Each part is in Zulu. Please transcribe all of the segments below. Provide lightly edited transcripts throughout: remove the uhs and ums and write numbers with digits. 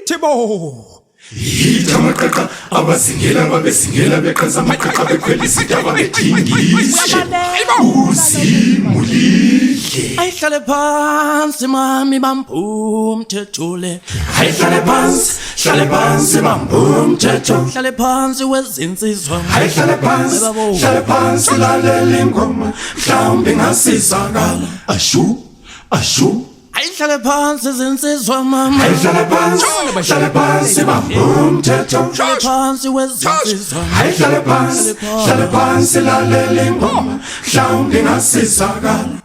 Yithi bo. Yithi Amaqaqa abazingela babezingela beqhaza amaqaqa bekhwelisa indaba bethingisa uzimulile ayihlale phansi mami bamphumthethule ayihlale phansi bambumthetho hlale phansi wezinsizwa ayihlale phansi lalela ingoma mhlawumbe ngasizakala ashu ayihlale phansi izinsizwa mama ayihlale phansi bambumthetho hlale phansi wezinsizwa ayihlale phansi lalela ingoma mhlawumbe ngasizakala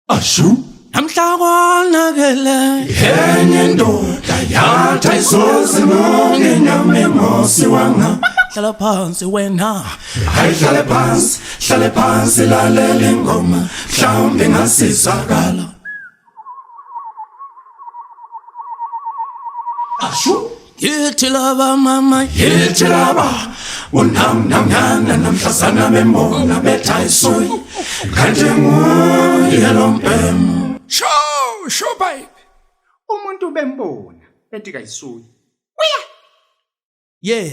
ashu namhla konakele enye indoda yatha izozimonge nyamemosi wanga hlala phansi wena ayihlale phansi lalela ingoma mhlawumbe ngasizakala ashu yithi laba mama yithi laba unamnyana namhlazana bembona bethayisoyi kanje nguye lo mpemu Sho baby. Umuntu bembona ethi kayisuyi.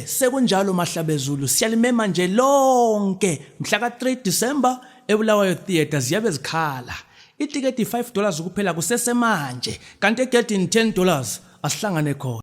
sekunjalo mahlabezulu siyalimema nje lonke mhla ka3 December eBulawayo Theatre ziyabe zikhala itiketi $5 kuphela kusesemanje kanti egedini $10 asihlangane khona